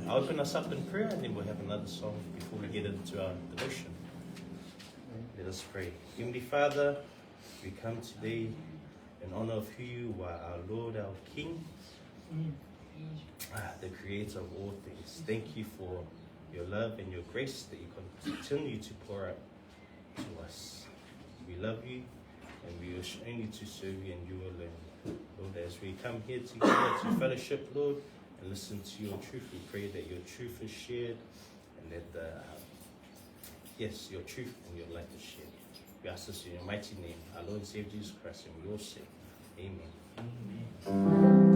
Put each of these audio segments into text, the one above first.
I'll open us up in prayer and then we'll have another song before we get into our devotion. Let us pray. Heavenly Father, we come today in honor of who you are, our Lord, our King, the creator of all things. Thank you for your love and your grace that you continue to pour out to us. We love you and we wish only to serve you and you alone. Lord, as we come here together to fellowship, Lord, and listen to your truth, we pray that your truth is shared and that, your truth and your light is shared. We ask this in your mighty name, our Lord and Savior Jesus Christ, and we all say, Amen. Amen.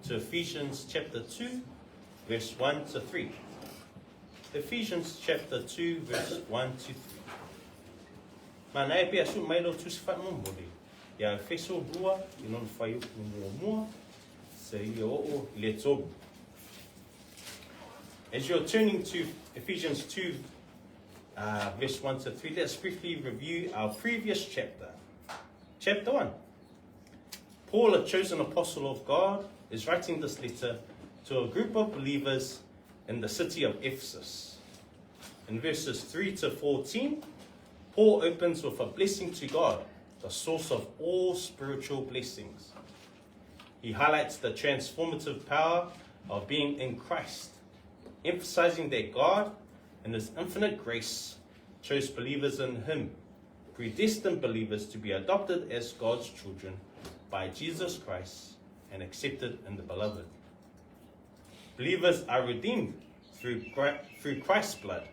To Ephesians chapter 2, verse 1 to 3. Ephesians chapter 2, verse 1 to 3. Mana e pe asu mailo tu se wha mombole. Ia Efeso bua, I non whai uku mua, se I o le tobu. As you're turning to Ephesians 2, verse 1 to 3, let's briefly review our previous chapter. Chapter 1. Paul, a chosen apostle of God, is writing this letter to a group of believers in the city of Ephesus. In verses 3 to 14, Paul opens with a blessing to God, the source of all spiritual blessings. He highlights the transformative power of being in Christ, emphasizing that God, in His infinite grace, chose believers in Him, predestined believers to be adopted as God's children by Jesus Christ and accepted in the beloved. Believers are redeemed through Christ's blood,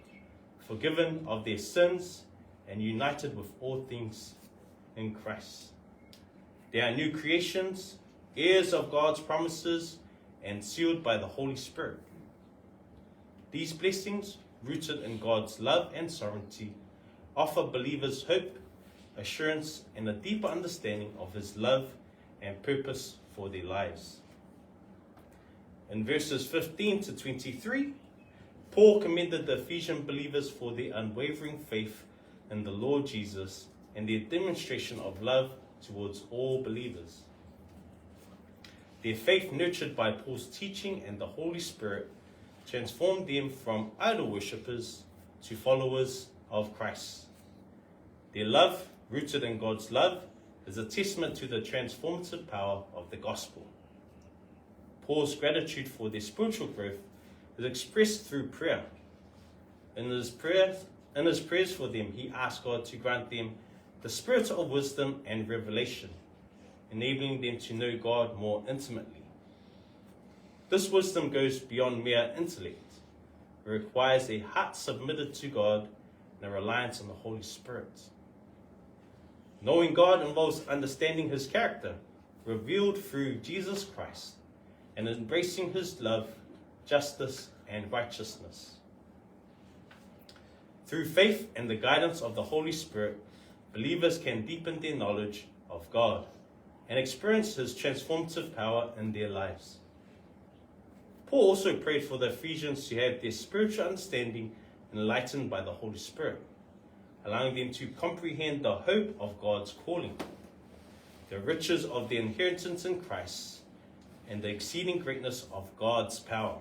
forgiven of their sins, and united with all things in Christ. They are new creations, heirs of God's promises, and sealed by the Holy Spirit. These blessings, rooted in God's love and sovereignty, offer believers hope, assurance, and a deeper understanding of His love and purpose for their lives. In verses 15 to 23, Paul commended the Ephesian believers for their unwavering faith in the Lord Jesus and their demonstration of love towards all believers. Their faith, nurtured by Paul's teaching and the Holy Spirit, transformed them from idol worshippers to followers of Christ. Their love, rooted in God's love, is a testament to the transformative power of the gospel. Paul's gratitude for their spiritual growth is expressed through prayer. In his prayers for them, he asked God to grant them the spirit of wisdom and revelation, enabling them to know God more intimately. This wisdom goes beyond mere intellect. It requires a heart submitted to God and a reliance on the Holy Spirit. Knowing God involves understanding his character, revealed through Jesus Christ, and embracing his love, justice, and righteousness. Through faith and the guidance of the Holy Spirit, believers can deepen their knowledge of God and experience his transformative power in their lives. Paul also prayed for the Ephesians to have their spiritual understanding enlightened by the Holy Spirit, allowing them to comprehend the hope of God's calling, the riches of their inheritance in Christ, and the exceeding greatness of God's power.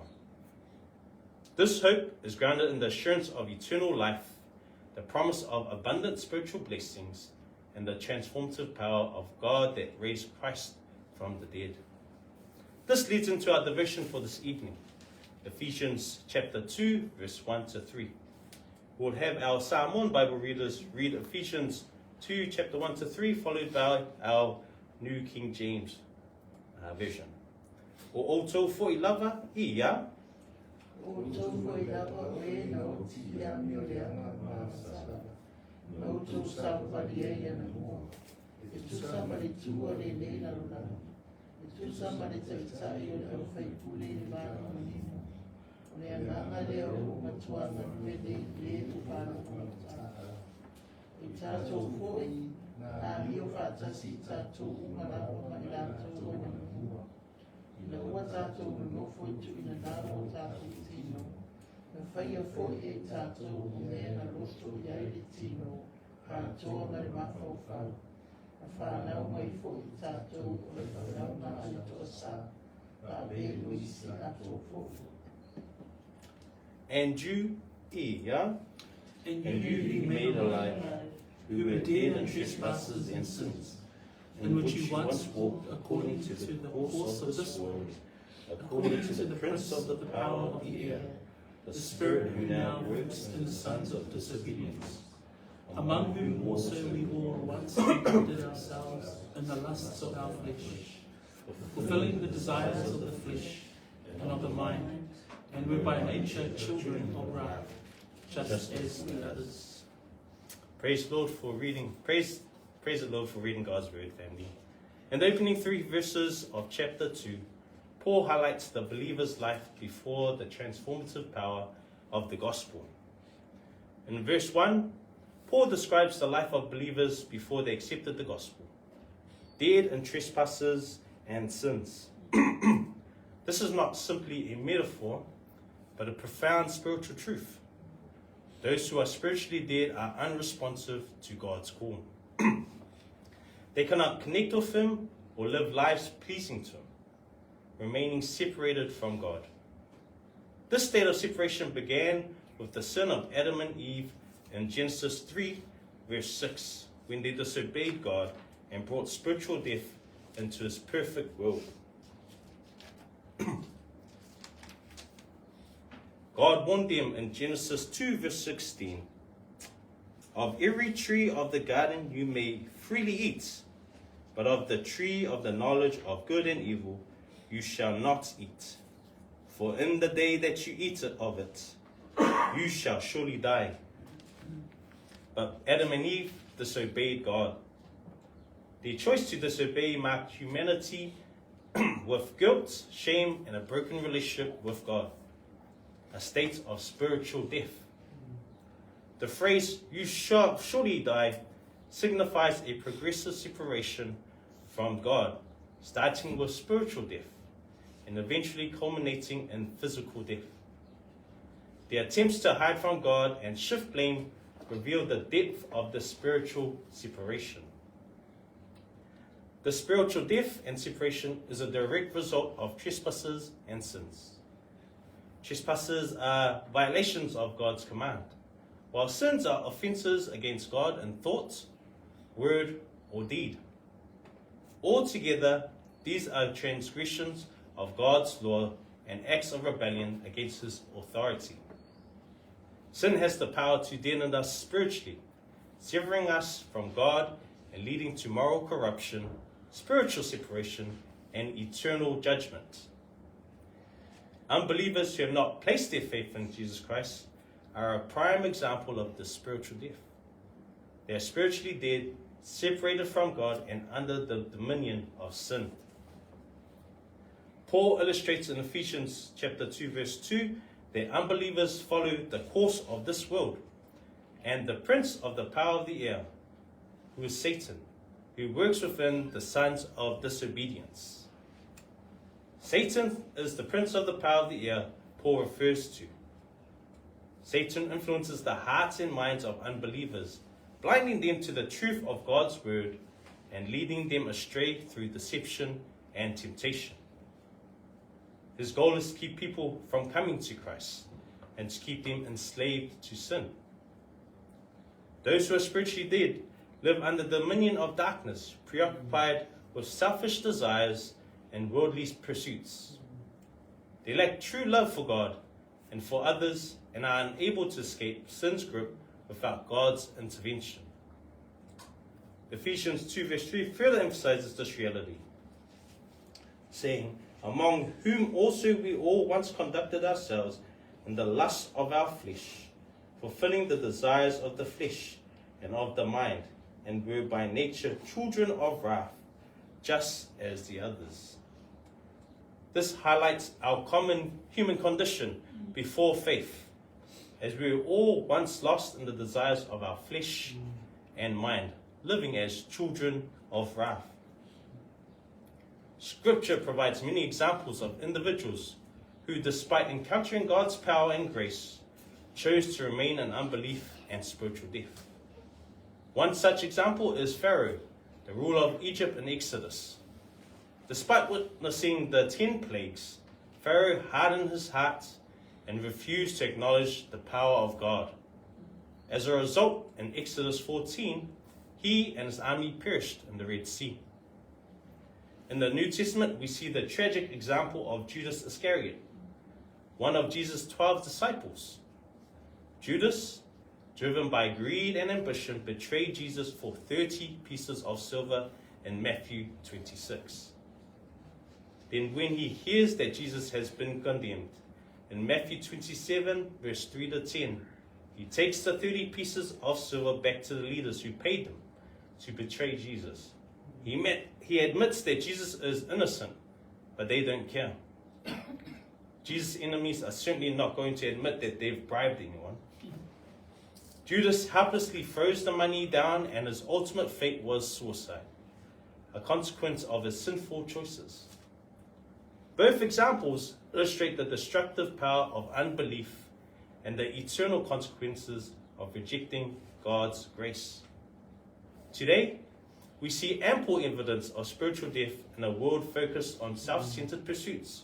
This hope is grounded in the assurance of eternal life, the promise of abundant spiritual blessings, and the transformative power of God that raised Christ from the dead. This leads into our devotion for this evening, Ephesians chapter 2, verse 1 to 3. We'll have our Samoan Bible readers read Ephesians 2, chapter 1 to 3, followed by our New King James version. O outou foi lava ia. Outou foi lava we no tia miuleanga masala. No tu salvaria na mo. Itu somebody to ole le na luna. Itu somebody to say you know fai puli ni ba ni. Ole na leo matuanga mede le tu para ko. Itato foi na mio fata si tato mara ma ila to na. Na ua tātou no foi tu ina nāro tātou tino. Na whaia foi e tātou mea na rosto ia e tino. Kātoa ngare mawhau whau. Na whanau mai foi tātou o le whanau na ai toa sā. Pa me luisi ato foi. And you, and you he made alive, who were dead in trespasses and sins, in which you once walked according to the course of this world, according to the prince of the power of the air, the spirit who now works in the sons of disobedience, among whom also we all once conducted ourselves in the lusts of our flesh, fulfilling the desires of the flesh and of the mind, and were by nature children of wrath, just as the others. Praise the Lord for reading. Praise the Lord for reading God's word, family. In the opening 3 verses of chapter 2, Paul highlights the believer's life before the transformative power of the gospel. In verse 1, Paul describes the life of believers before they accepted the gospel, dead in trespasses and sins. This is not simply a metaphor, but a profound spiritual truth. Those who are spiritually dead are unresponsive to God's call. They cannot connect with him or live lives pleasing to him, remaining separated from God. This state of separation began with the sin of Adam and Eve in Genesis 3, verse 6, when they disobeyed God and brought spiritual death into his perfect world. God warned them in Genesis 2, verse 16, of every tree of the garden you may freely eat, but of the tree of the knowledge of good and evil you shall not eat. For in the day that you eat of it, you shall surely die. But Adam and Eve disobeyed God. Their choice to disobey marked humanity with guilt, shame, and a broken relationship with God, a state of spiritual death. The phrase, "you shall surely die," signifies a progressive separation from God, starting with spiritual death and eventually culminating in physical death. The attempts to hide from God and shift blame reveal the depth of the spiritual separation. The spiritual death and separation is a direct result of trespasses and sins. Trespasses are violations of God's command, while sins are offenses against God in thought, word, or deed. Altogether, these are transgressions of God's law and acts of rebellion against his authority. Sin has the power to deaden us spiritually, severing us from God and leading to moral corruption, spiritual separation, and eternal judgment. Unbelievers who have not placed their faith in Jesus Christ are a prime example of this spiritual death. They are spiritually dead, separated from God and under the dominion of sin. Paul illustrates in Ephesians chapter 2 verse 2 that unbelievers follow the course of this world, and the prince of the power of the air, who is Satan, who works within the sons of disobedience. Satan is the prince of the power of the air Paul refers to. Satan influences the hearts and minds of unbelievers, blinding them to the truth of God's word and leading them astray through deception and temptation. His goal is to keep people from coming to Christ and to keep them enslaved to sin. Those who are spiritually dead live under the dominion of darkness, preoccupied with selfish desires and worldly pursuits. They lack true love for God and for others and are unable to escape sin's grip without God's intervention. Ephesians 2 verse 3 further emphasizes this reality, saying, among whom also we all once conducted ourselves in the lust of our flesh, fulfilling the desires of the flesh and of the mind, and were by nature children of wrath, just as the others. This highlights our common human condition before faith, as we were all once lost in the desires of our flesh and mind, living as children of wrath. Scripture provides many examples of individuals who, despite encountering God's power and grace, chose to remain in unbelief and spiritual death. One such example is Pharaoh, the ruler of Egypt in Exodus. Despite witnessing the 10 plagues, Pharaoh hardened his heart and refused to acknowledge the power of God. As a result, in Exodus 14, he and his army perished in the Red Sea. In the New Testament, we see the tragic example of Judas Iscariot, one of Jesus' 12 disciples. Judas, driven by greed and ambition, betrayed Jesus for 30 pieces of silver in Matthew 26. Then when he hears that Jesus has been condemned, in Matthew 27, verse 3 to 10, he takes the 30 pieces of silver back to the leaders who paid them to betray Jesus. He admits that Jesus is innocent, but they don't care. Jesus' enemies are certainly not going to admit that they've bribed anyone. Judas helplessly throws the money down, and his ultimate fate was suicide, a consequence of his sinful choices. Both examples illustrate the destructive power of unbelief and the eternal consequences of rejecting God's grace. Today, we see ample evidence of spiritual death in a world focused on self-centered pursuits,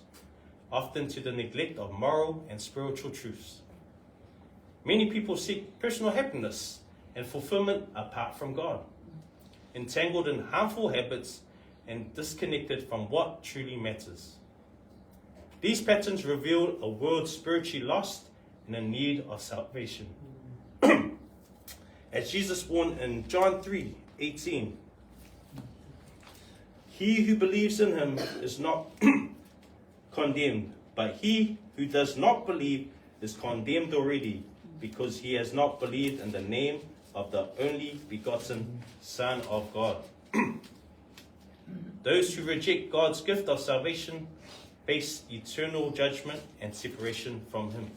often to the neglect of moral and spiritual truths. Many people seek personal happiness and fulfillment apart from God, entangled in harmful habits and disconnected from what truly matters. These patterns reveal a world spiritually lost and in need of salvation. As Jesus warned in John 3:18, he who believes in him is not condemned, but he who does not believe is condemned already, because he has not believed in the name of the only begotten Son of God. Those who reject God's gift of salvation face eternal judgment and separation from him.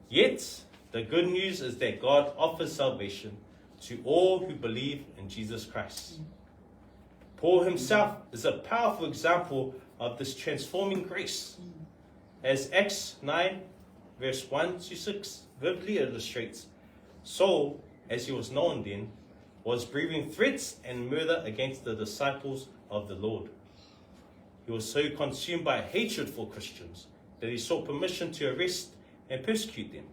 Yet, the good news is that God offers salvation to all who believe in Jesus Christ. Paul himself is a powerful example of this transforming grace. As Acts 9, verse 1 to 6 vividly illustrates, Saul, as he was known then, was breathing threats and murder against the disciples of the Lord. He was so consumed by hatred for Christians that he sought permission to arrest and persecute them.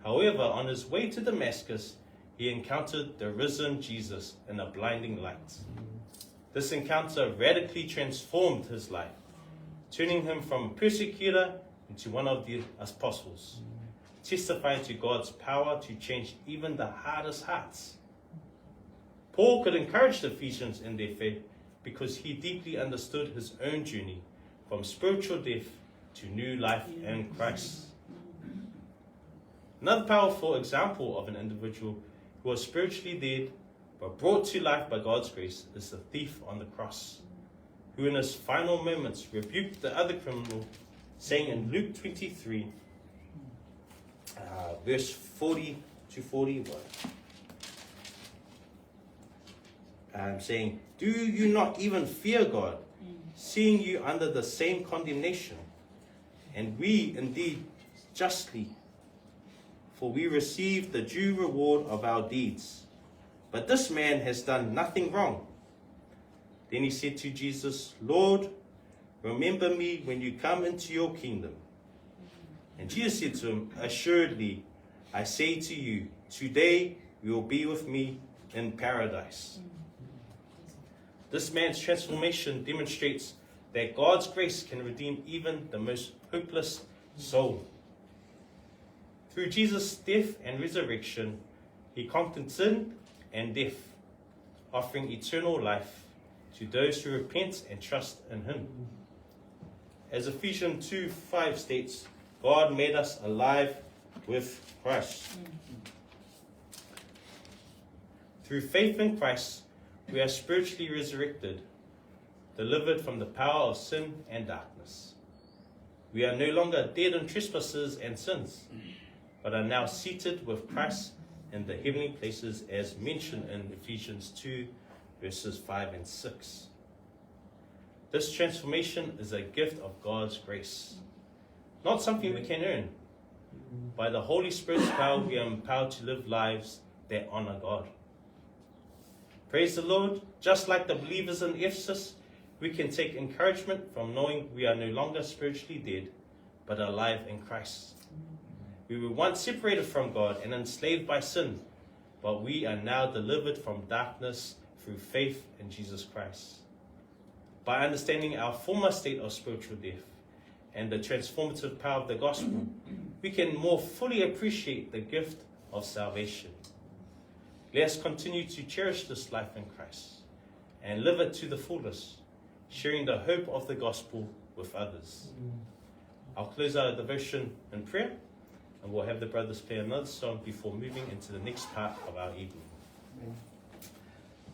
However, on his way to Damascus, he encountered the risen Jesus in a blinding light. This encounter radically transformed his life, turning him from a persecutor into one of the apostles, testifying to God's power to change even the hardest hearts. Paul could encourage the Ephesians in their faith because he deeply understood his own journey from spiritual death to new life in Christ. Another powerful example of an individual who was spiritually dead but brought to life by God's grace, is the thief on the cross, who in his final moments rebuked the other criminal, saying in Luke 23, verse 40 to 41, saying, "Do you not even fear God, seeing you under the same condemnation? And we indeed justly, for we receive the due reward of our deeds. But this man has done nothing wrong." Then he said to Jesus, "Lord, remember me when you come into your kingdom." And Jesus said to him, "Assuredly, I say to you, today you will be with me in paradise." This man's transformation demonstrates that God's grace can redeem even the most hopeless soul. Through Jesus' death and resurrection, he conquered sin and death, offering eternal life to those who repent and trust in him. As Ephesians 2:5 states, God made us alive with Christ. Through faith in Christ, we are spiritually resurrected, delivered from the power of sin and darkness. We are no longer dead in trespasses and sins, but are now seated with Christ in the heavenly places, as mentioned in Ephesians 2, verses 5 and 6. This transformation is a gift of God's grace, not something we can earn. By the Holy Spirit's power, we are empowered to live lives that honor God. Praise the Lord. Just like the believers in Ephesus, we can take encouragement from knowing we are no longer spiritually dead, but alive in Christ. We were once separated from God and enslaved by sin, but we are now delivered from darkness through faith in Jesus Christ. By understanding our former state of spiritual death and the transformative power of the gospel, we can more fully appreciate the gift of salvation. Let us continue to cherish this life in Christ and live it to the fullest, sharing the hope of the gospel with others. I'll close our devotion in prayer, and we'll have the brothers play another song before moving into the next part of our evening.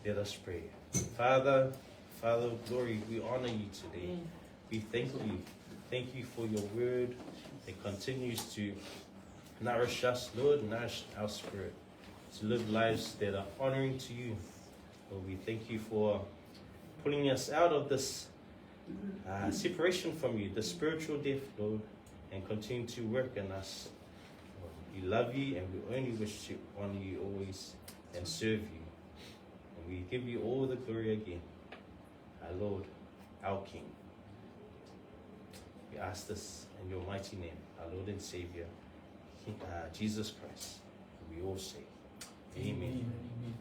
Let us pray. Father of glory, we honor you today. We thank you. Thank you for your word that continues to nourish us, Lord, nourish our spirit, to live lives that are honoring to you. Lord, we thank you for pulling us out of this separation from you, the spiritual death, Lord, and continue to work in us. Lord, we love you, and we only wish to honor you always and serve you. And we give you all the glory again, our Lord, our King. We ask this in your mighty name, our Lord and Savior, Jesus Christ. We all say, Amen. Amen.